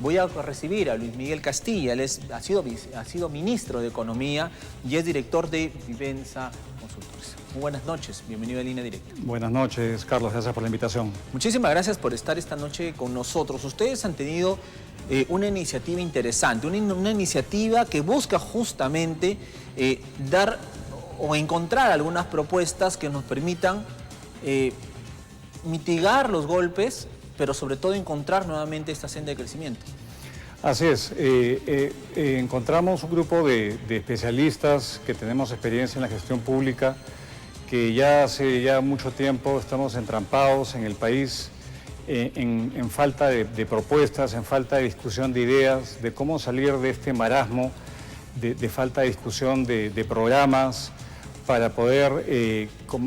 voy a recibir a Luis Miguel Castilla. Él ha sido ministro de Economía y es director de Vivenza Consultores. Muy buenas noches, bienvenido a Línea Directa. Buenas noches, Carlos, gracias por la invitación. Muchísimas gracias por estar esta noche con nosotros. Ustedes han tenido una iniciativa interesante, una iniciativa que busca justamente dar o encontrar algunas propuestas que nos permitan mitigar los golpes, pero sobre todo encontrar nuevamente esta senda de crecimiento. Así es, encontramos un grupo de especialistas que tenemos experiencia en la gestión pública, que ya hace mucho tiempo estamos entrampados en el país en falta de propuestas, en falta de discusión de ideas, de cómo salir de este marasmo, de falta de discusión de programas para poder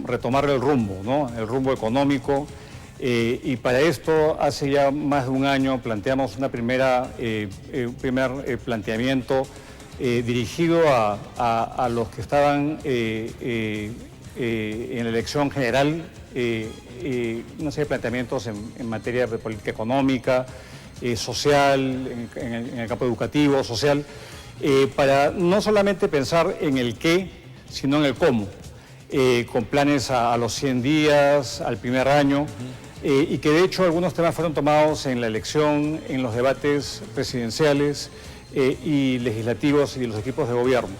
retomar el rumbo, ¿no? El rumbo económico. Y para esto, hace ya más de un año, planteamos un primer planteamiento dirigido a los que estaban en la elección general, una serie de planteamientos en materia de política económica, social, en el campo educativo, social, para no solamente pensar en el qué, sino en el cómo, con planes a los 100 días, al primer año, y que de hecho algunos temas fueron tomados en la elección, en los debates presidenciales y legislativos y de los equipos de gobierno.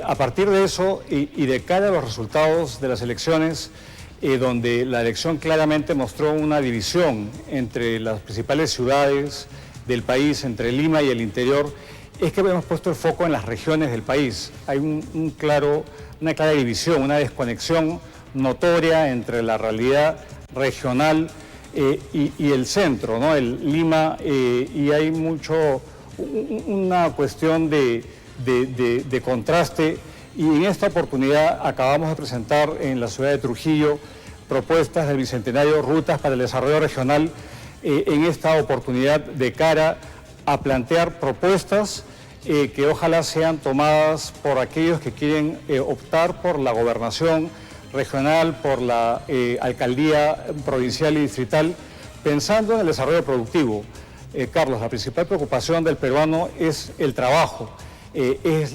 A partir de eso y de cara a los resultados de las elecciones, donde la elección claramente mostró una división entre las principales ciudades del país, entre Lima y el interior, es que hemos puesto el foco en las regiones del país. Hay una clara división, una desconexión notoria entre la realidad regional y el centro, ¿no? El Lima, y hay una cuestión de contraste, y en esta oportunidad acabamos de presentar en la ciudad de Trujillo propuestas del Bicentenario, rutas para el desarrollo regional, en esta oportunidad de cara a plantear propuestas que ojalá sean tomadas por aquellos que quieren optar por la gobernación regional, por la alcaldía provincial y distrital, pensando en el desarrollo productivo. Carlos, la principal preocupación del peruano es el trabajo, es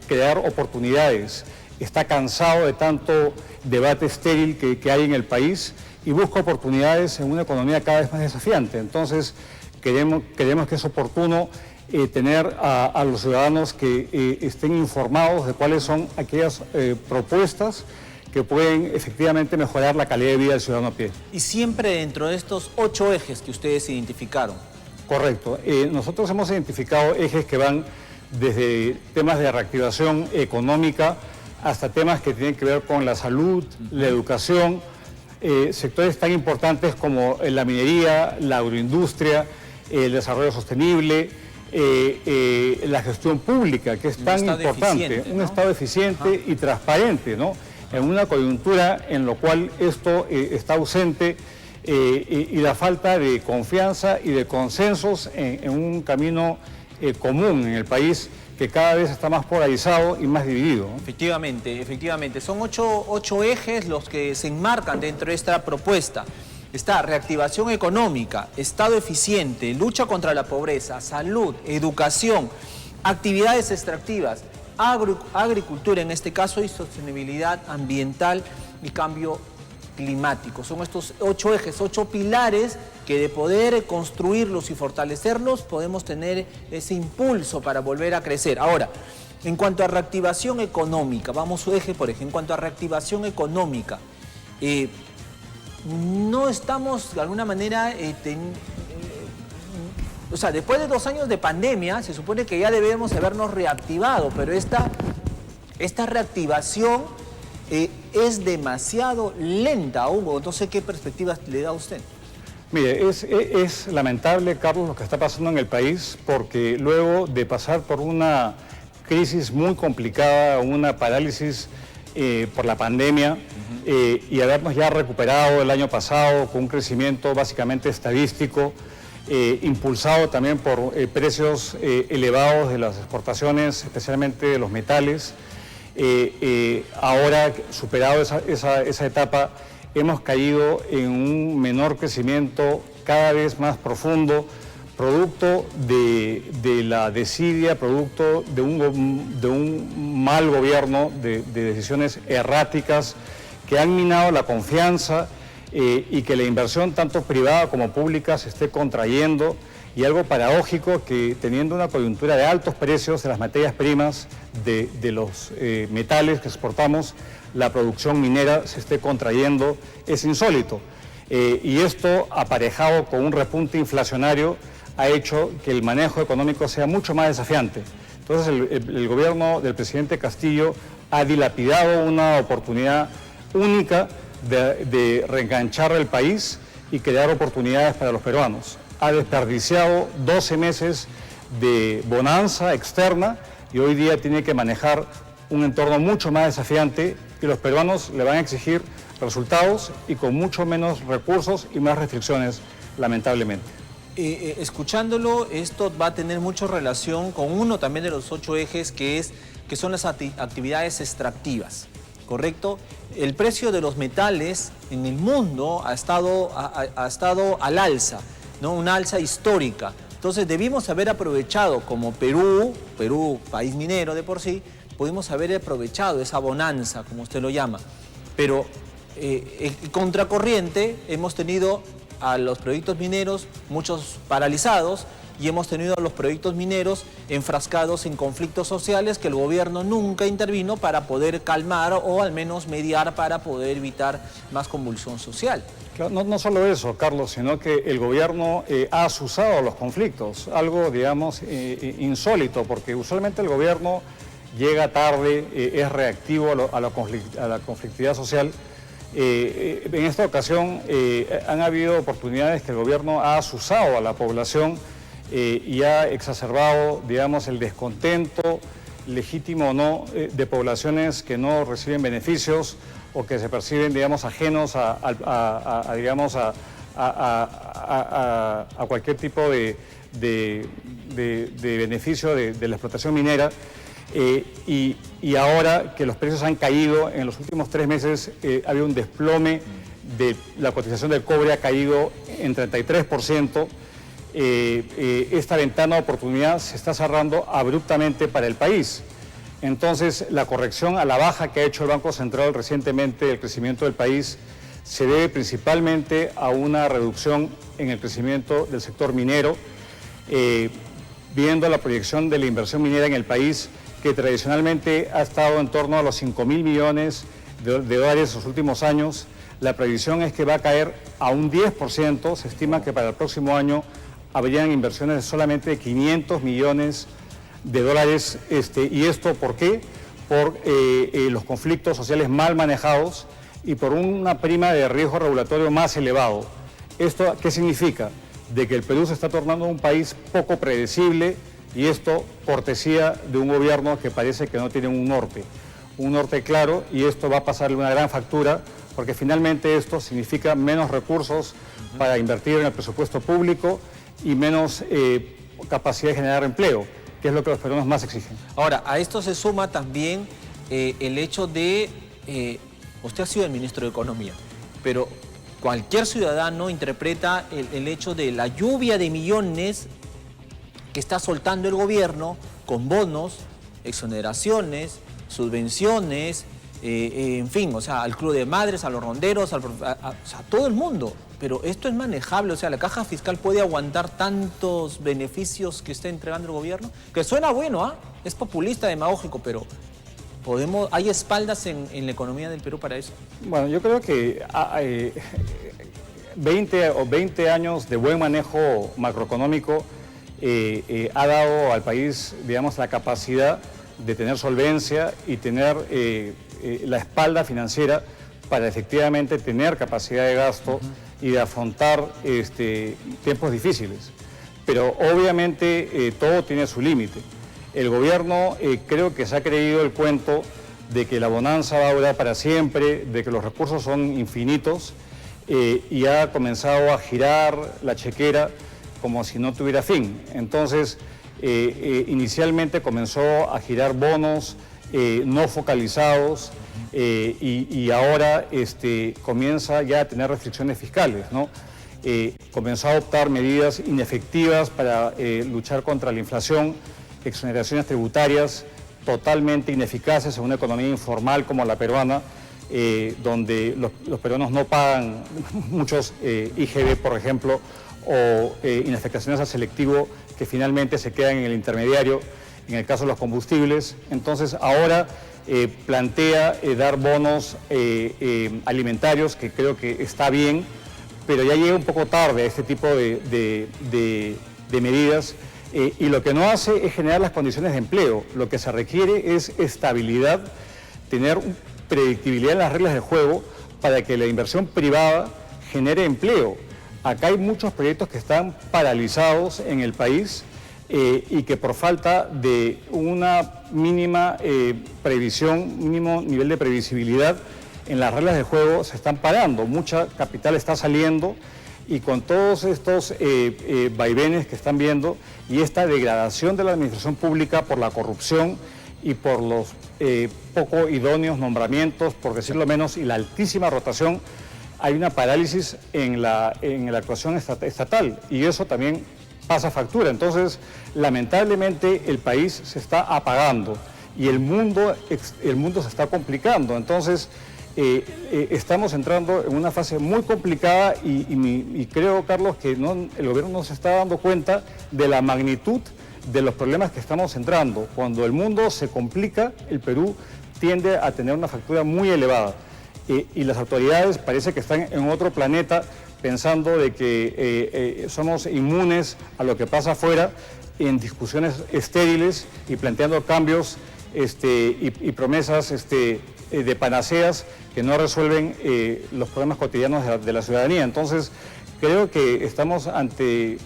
crear oportunidades. Está cansado de tanto debate estéril que hay en el país y busca oportunidades en una economía cada vez más desafiante. Entonces, creemos que es oportuno tener a los ciudadanos que estén informados de cuáles son aquellas propuestas que pueden efectivamente mejorar la calidad de vida del ciudadano a pie. Y siempre dentro de estos 8 ejes que ustedes identificaron. Correcto. Nosotros hemos identificado ejes que van desde temas de reactivación económica hasta temas que tienen que ver con la salud, la educación, sectores tan importantes como la minería, la agroindustria, el desarrollo sostenible, la gestión pública, que es tan importante, un Estado eficiente y transparente, ¿no? En una coyuntura en la cual esto está ausente y la falta de confianza y de consensos en un camino común en el país que cada vez está más polarizado y más dividido, ¿no? Efectivamente. Son ocho ejes los que se enmarcan dentro de esta propuesta. Está reactivación económica, Estado eficiente, lucha contra la pobreza, salud, educación, actividades extractivas, agricultura en este caso y sostenibilidad ambiental y cambio climático. Son estos 8 ejes, 8 pilares que de poder construirlos y fortalecerlos podemos tener ese impulso para volver a crecer. Ahora, en cuanto a reactivación económica, vamos eje por eje, en cuanto a reactivación económica, no estamos de alguna manera, o sea, después de 2 años de pandemia, se supone que ya debemos habernos reactivado, pero esta reactivación es demasiado lenta, Hugo. No sé qué perspectivas le da a usted. Mire, es lamentable, Carlos, lo que está pasando en el país, porque luego de pasar por una crisis muy complicada, una parálisis por la pandemia, y habernos ya recuperado el año pasado con un crecimiento básicamente estadístico, impulsado también por precios elevados de las exportaciones, especialmente de los metales. Ahora, superado esa etapa, hemos caído en un menor crecimiento cada vez más profundo, producto de la desidia, producto de un mal gobierno, de decisiones erráticas que han minado la confianza y que la inversión tanto privada como pública se esté contrayendo, y algo paradójico que teniendo una coyuntura de altos precios de las materias primas, de los metales que exportamos, la producción minera se esté contrayendo, es insólito. Y esto, aparejado con un repunte inflacionario, ha hecho que el manejo económico sea mucho más desafiante. Entonces el gobierno del presidente Castillo ha dilapidado una oportunidad única de reenganchar el país y crear oportunidades para los peruanos. Ha desperdiciado 12 meses de bonanza externa y hoy día tiene que manejar un entorno mucho más desafiante y los peruanos le van a exigir resultados y con mucho menos recursos y más restricciones, lamentablemente. Escuchándolo, esto va a tener mucha relación con uno también de los 8 ejes que son las actividades extractivas, ¿correcto? El precio de los metales en el mundo ha estado al alza, ¿no? Una alza histórica. Entonces debimos haber aprovechado como Perú, país minero de por sí, pudimos haber aprovechado esa bonanza, como usted lo llama. Pero contracorriente hemos tenido a los proyectos mineros muchos paralizados y hemos tenido a los proyectos mineros enfrascados en conflictos sociales que el gobierno nunca intervino para poder calmar o al menos mediar para poder evitar más convulsión social. No solo eso, Carlos, sino que el gobierno ha azuzado los conflictos, algo, digamos, insólito, porque usualmente el gobierno llega tarde, es reactivo a la conflictividad social. En esta ocasión han habido oportunidades que el gobierno ha azuzado a la población y ha exacerbado, digamos, el descontento, legítimo o no, de poblaciones que no reciben beneficios o que se perciben, digamos, ajenos a cualquier tipo de beneficio de la explotación minera. Y ahora que los precios han caído, en los últimos 3 meses ha habido un desplome de la cotización del cobre, ha caído en 33%. Esta ventana de oportunidad se está cerrando abruptamente para el país. Entonces, la corrección a la baja que ha hecho el Banco Central recientemente del crecimiento del país se debe principalmente a una reducción en el crecimiento del sector minero, viendo la proyección de la inversión minera en el país, que tradicionalmente ha estado en torno a los 5.000 millones de dólares en los últimos años. La previsión es que va a caer a un 10%, se estima que para el próximo año habrían inversiones de solamente 500 millones de dólares. ¿Y esto por qué? Por los conflictos sociales mal manejados y por una prima de riesgo regulatorio más elevado. ¿Esto qué significa? De que el Perú se está tornando un país poco predecible, y esto cortesía de un gobierno que parece que no tiene un norte claro, y esto va a pasarle una gran factura, porque finalmente esto significa menos recursos para invertir en el presupuesto público y menos capacidad de generar empleo, que es lo que los peruanos más exigen. Ahora, a esto se suma también el hecho de, usted ha sido el ministro de Economía, pero cualquier ciudadano interpreta el hecho de la lluvia de millones que está soltando el gobierno con bonos, exoneraciones, subvenciones, en fin, o sea, al club de madres, a los ronderos, o sea, a todo el mundo. Pero esto es manejable, o sea, la caja fiscal puede aguantar tantos beneficios que está entregando el gobierno, que suena bueno, ¿ah? Es populista, demagógico, pero ¿hay espaldas en la economía del Perú para eso? Bueno, yo creo que 20 años de buen manejo macroeconómico ha dado al país, digamos, la capacidad de tener solvencia y tener la espalda financiera para efectivamente tener capacidad de gasto y de afrontar tiempos difíciles. Pero obviamente todo tiene su límite. El gobierno creo que se ha creído el cuento de que la bonanza va a durar para siempre, de que los recursos son infinitos y ha comenzado a girar la chequera como si no tuviera fin. Entonces, inicialmente comenzó a girar bonos no focalizados y ahora comienza ya a tener restricciones fiscales, ¿no? comenzó a adoptar medidas inefectivas para luchar contra la inflación, exoneraciones tributarias totalmente ineficaces en una economía informal como la peruana, donde los peruanos no pagan muchos IGB, por ejemplo, o inafectaciones al selectivo que finalmente se quedan en el intermediario, en el caso de los combustibles. Entonces ahora plantea dar bonos alimentarios, que creo que está bien, pero ya llega un poco tarde a este tipo de medidas, y lo que no hace es generar las condiciones de empleo. Lo que se requiere es estabilidad, tener predictibilidad en las reglas del juego para que la inversión privada genere empleo. Acá hay muchos proyectos que están paralizados en el país y que por falta de una mínima previsión, mínimo nivel de previsibilidad en las reglas del juego se están parando. Mucha capital está saliendo y con todos estos vaivenes que están viendo y esta degradación de la administración pública por la corrupción y por los poco idóneos nombramientos, por decirlo menos, y la altísima rotación, hay una parálisis en la actuación estatal y eso también pasa factura. Entonces, lamentablemente, el país se está apagando y el mundo se está complicando. Entonces, estamos entrando en una fase muy complicada y creo, Carlos, que el gobierno no se está dando cuenta de la magnitud de los problemas que estamos entrando. Cuando el mundo se complica, el Perú tiende a tener una factura muy elevada. Y las autoridades parece que están en otro planeta pensando de que somos inmunes a lo que pasa afuera en discusiones estériles y planteando cambios y promesas de panaceas que no resuelven los problemas cotidianos de la ciudadanía. Entonces, creo que estamos ante,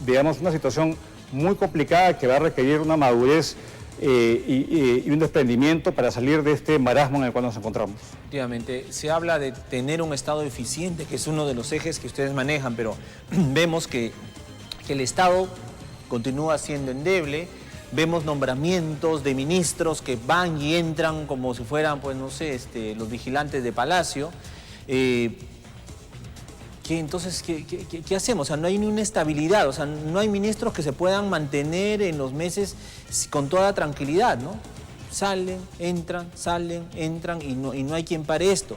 digamos, una situación muy complicada que va a requerir una madurez y un desprendimiento para salir de este marasmo en el cual nos encontramos. Efectivamente, se habla de tener un Estado eficiente, que es uno de los ejes que ustedes manejan, pero vemos que el Estado continúa siendo endeble. Vemos nombramientos de ministros que van y entran como si fueran, pues no sé, los vigilantes de Palacio. Entonces, ¿qué hacemos? O sea, no hay ni una estabilidad, o sea, no hay ministros que se puedan mantener en los meses con toda tranquilidad, ¿no? Salen, entran y no hay quien pare esto.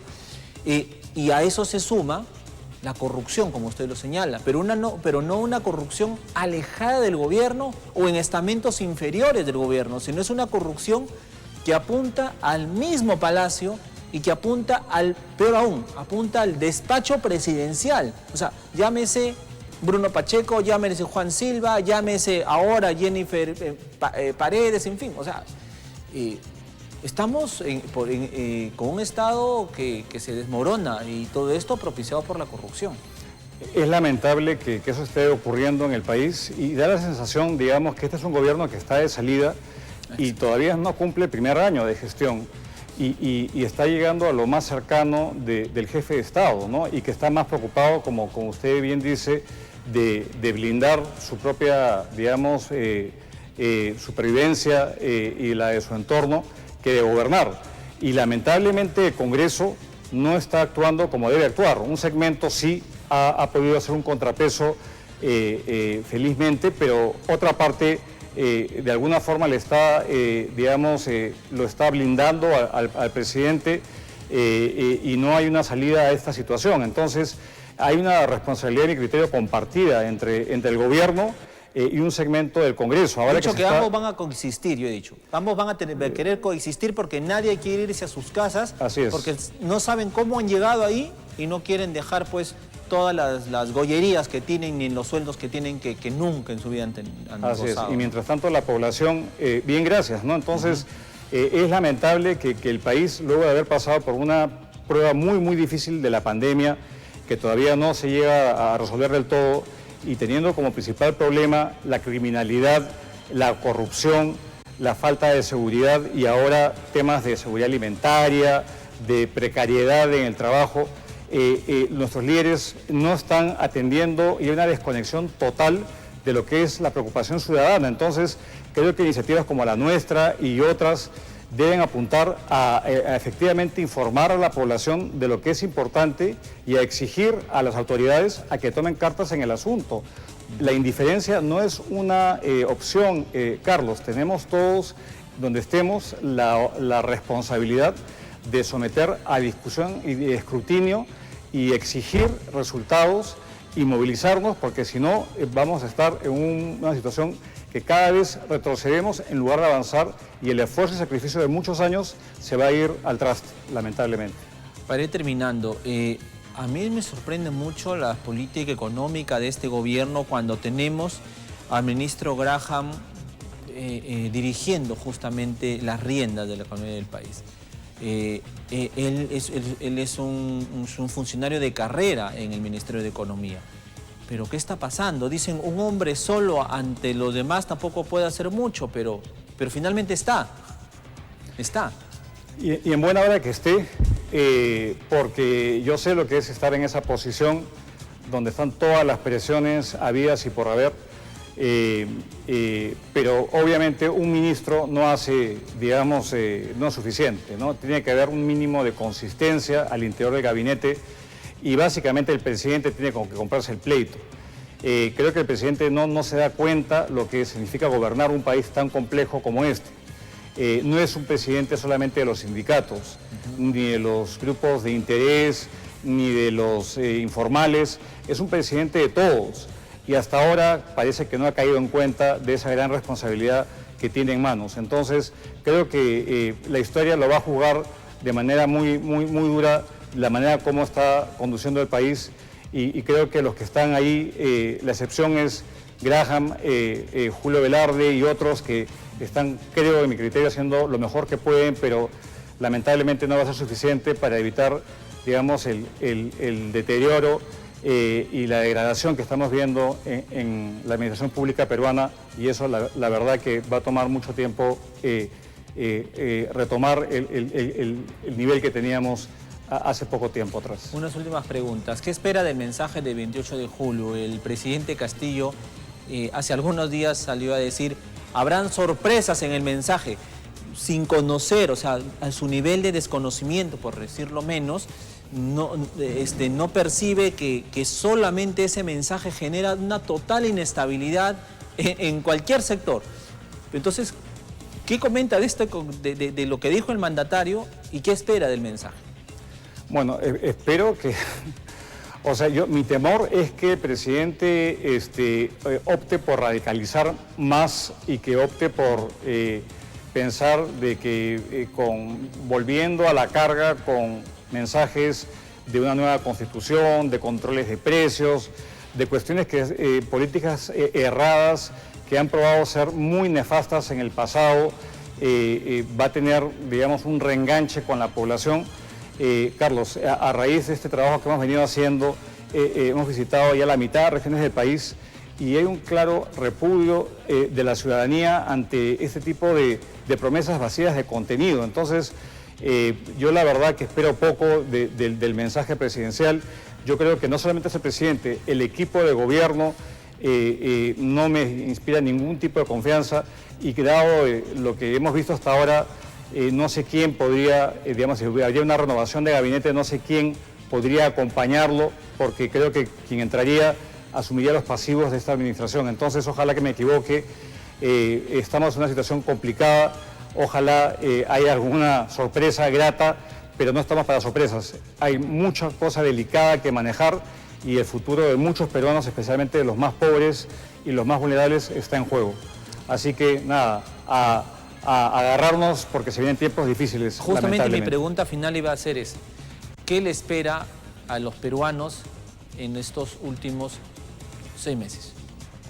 Y a eso se suma la corrupción, como usted lo señala, pero no una corrupción alejada del gobierno o en estamentos inferiores del gobierno, sino es una corrupción que apunta al mismo Palacio y que apunta peor aún, apunta al despacho presidencial. O sea, llámese Bruno Pacheco, llámese Juan Silva, llámese ahora Jennifer Paredes, en fin. O sea, estamos con un Estado que se desmorona y todo esto propiciado por la corrupción. Es lamentable que eso esté ocurriendo en el país y da la sensación, digamos, que este es un gobierno que está de salida y todavía no cumple el primer año de gestión. Y está llegando a lo más cercano del jefe de Estado, ¿no? Y que está más preocupado, como usted bien dice, de blindar su propia, digamos, supervivencia y la de su entorno, que de gobernar. Y lamentablemente el Congreso no está actuando como debe actuar. Un segmento sí ha podido hacer un contrapeso felizmente, pero otra parte de alguna forma le está, digamos, lo está blindando al presidente y no hay una salida a esta situación. Entonces, hay una responsabilidad y criterio compartida entre el gobierno y un segmento del Congreso. Ahora he dicho que ambos van a coexistir, yo he dicho. Ambos van a querer coexistir porque nadie quiere irse a sus casas. Así es. Porque no saben cómo han llegado ahí y no quieren dejar, pues, todas las gollerías que tienen y los sueldos que tienen que nunca en su vida han Así gozado. es. Y mientras tanto la población, bien gracias, ¿no? Entonces, es lamentable que el país, luego de haber pasado por una prueba muy, muy difícil de la pandemia, que todavía no se llega a resolver del todo, y teniendo como principal problema la criminalidad, la corrupción, la falta de seguridad y ahora temas de seguridad alimentaria, de precariedad en el trabajo, nuestros líderes no están atendiendo y hay una desconexión total de lo que es la preocupación ciudadana. Entonces, creo que iniciativas como la nuestra y otras deben apuntar a efectivamente informar a la población de lo que es importante y a exigir a las autoridades a que tomen cartas en el asunto. La indiferencia no es una opción, Carlos. Tenemos todos, donde estemos, la responsabilidad de someter a discusión y escrutinio y exigir resultados y movilizarnos, porque si no vamos a estar en una situación que cada vez retrocedemos en lugar de avanzar, y el esfuerzo y sacrificio de muchos años se va a ir al traste, lamentablemente. Para ir terminando, a mí me sorprende mucho la política económica de este gobierno cuando tenemos al ministro Graham dirigiendo justamente las riendas de la economía del país. Él es un funcionario de carrera en el Ministerio de Economía. ¿Pero qué está pasando? Dicen, un hombre solo ante los demás tampoco puede hacer mucho, pero finalmente está. Y en buena hora que esté, porque yo sé lo que es estar en esa posición donde están todas las presiones habidas y por haber, pero obviamente un ministro no hace, digamos, no es suficiente, ¿no? Tiene que haber un mínimo de consistencia al interior del gabinete y básicamente el presidente tiene como que comprarse el pleito. Creo que el presidente no se da cuenta lo que significa gobernar un país tan complejo como este. No es un presidente solamente de los sindicatos, ni de los grupos de interés, ni de los informales, es un presidente de todos. Y hasta ahora parece que no ha caído en cuenta de esa gran responsabilidad que tiene en manos. Entonces, creo que la historia lo va a juzgar de manera muy dura, la manera como está conduciendo el país, y creo que los que están ahí, la excepción es Graham, Julio Velarde y otros que están, creo, en mi criterio, haciendo lo mejor que pueden, pero lamentablemente no va a ser suficiente para evitar, digamos, el deterioro y la degradación que estamos viendo en la administración pública peruana, y eso la verdad que va a tomar mucho tiempo retomar el nivel que teníamos hace poco tiempo atrás. Unas últimas preguntas. ¿Qué espera del mensaje del 28 de julio? El presidente Castillo hace algunos días salió a decir, habrán sorpresas en el mensaje, sin conocer, o sea, a su nivel de desconocimiento, por decirlo menos, no percibe que solamente ese mensaje genera una total inestabilidad en cualquier sector. Entonces, ¿qué comenta de lo que dijo el mandatario y qué espera del mensaje? Bueno, espero que... O sea, mi temor es que el presidente opte por radicalizar más y que opte por pensar de que volviendo a la carga con mensajes de una nueva constitución, de controles de precios, de cuestiones políticas erradas que han probado ser muy nefastas en el pasado, va a tener, digamos, un reenganche con la población. Carlos, a raíz de este trabajo que hemos venido haciendo, hemos visitado ya la mitad de regiones del país y hay un claro repudio de la ciudadanía ante este tipo de promesas vacías de contenido. Entonces, yo la verdad que espero poco del mensaje presidencial. Yo creo que no solamente es el presidente, el equipo de gobierno no me inspira ningún tipo de confianza, y que dado lo que hemos visto hasta ahora, no sé quién podría, digamos, si habría una renovación de gabinete, no sé quién podría acompañarlo, porque creo que quien entraría asumiría los pasivos de esta administración. Entonces, ojalá que me equivoque, estamos en una situación complicada, ojalá haya alguna sorpresa grata, pero no estamos para sorpresas. Hay mucha cosa delicada que manejar y el futuro de muchos peruanos, especialmente de los más pobres y los más vulnerables, está en juego. Así que nada, a agarrarnos porque se vienen tiempos difíciles. Justamente mi pregunta final iba a ser esa. ¿Qué le espera a los peruanos en estos últimos 6 meses?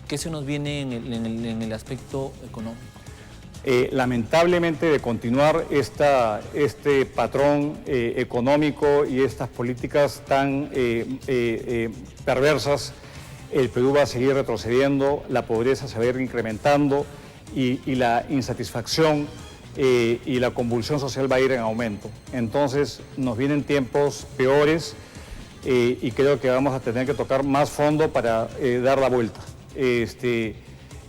¿Qué se nos viene en el aspecto económico? Lamentablemente, de continuar este patrón económico y estas políticas tan perversas, el Perú va a seguir retrocediendo, la pobreza se va a ir incrementando y la insatisfacción y la convulsión social va a ir en aumento. Entonces nos vienen tiempos peores y creo que vamos a tener que tocar más fondo para dar la vuelta.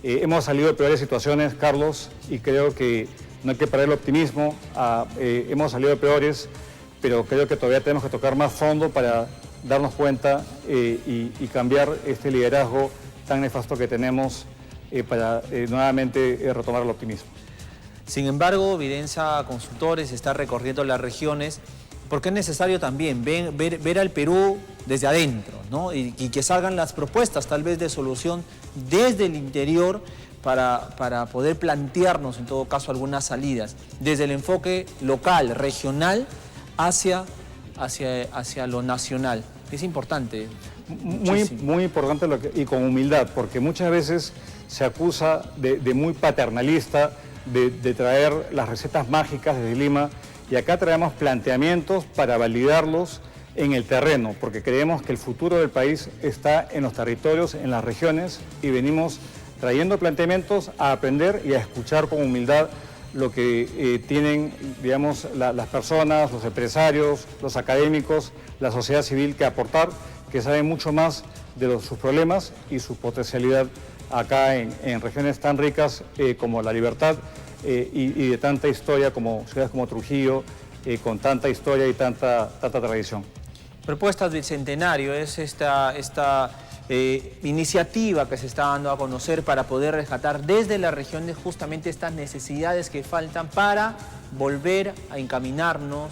Hemos salido de peores situaciones, Carlos, y creo que no hay que perder el optimismo, hemos salido peores, pero creo que todavía tenemos que tocar más fondo para darnos cuenta y cambiar este liderazgo tan nefasto que tenemos para nuevamente retomar el optimismo. Sin embargo, Videnza Consultores está recorriendo las regiones porque es necesario también ver al Perú desde adentro, ¿no? Y que salgan las propuestas tal vez de solución desde el interior para poder plantearnos en todo caso algunas salidas desde el enfoque local, regional, hacia lo nacional. Es importante. Muy importante y con humildad, porque muchas veces se acusa de muy paternalista, de traer las recetas mágicas desde Lima, y acá traemos planteamientos para validarlos en el terreno, porque creemos que el futuro del país está en los territorios, en las regiones, y venimos trayendo planteamientos a aprender y a escuchar con humildad lo que tienen, digamos, las personas, los empresarios, los académicos, la sociedad civil que aportar, que saben mucho más de sus problemas y su potencialidad acá en regiones tan ricas como La Libertad y de tanta historia como ciudades como Trujillo, con tanta historia y tanta tradición. Propuestas Bicentenario es esta iniciativa que se está dando a conocer para poder rescatar desde las regiones justamente estas necesidades que faltan para volver a encaminarnos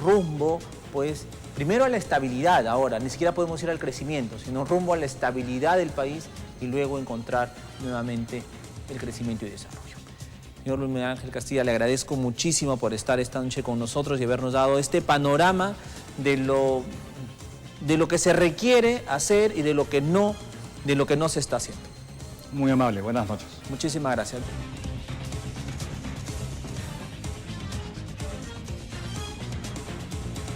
rumbo, pues, primero a la estabilidad ahora, ni siquiera podemos ir al crecimiento, sino rumbo a la estabilidad del país y luego encontrar nuevamente el crecimiento y desarrollo. Señor Luis Miguel Ángel Castilla, le agradezco muchísimo por estar esta noche con nosotros y habernos dado este panorama de lo que se requiere hacer y de lo que no se está haciendo. Muy amable, buenas noches. Muchísimas gracias.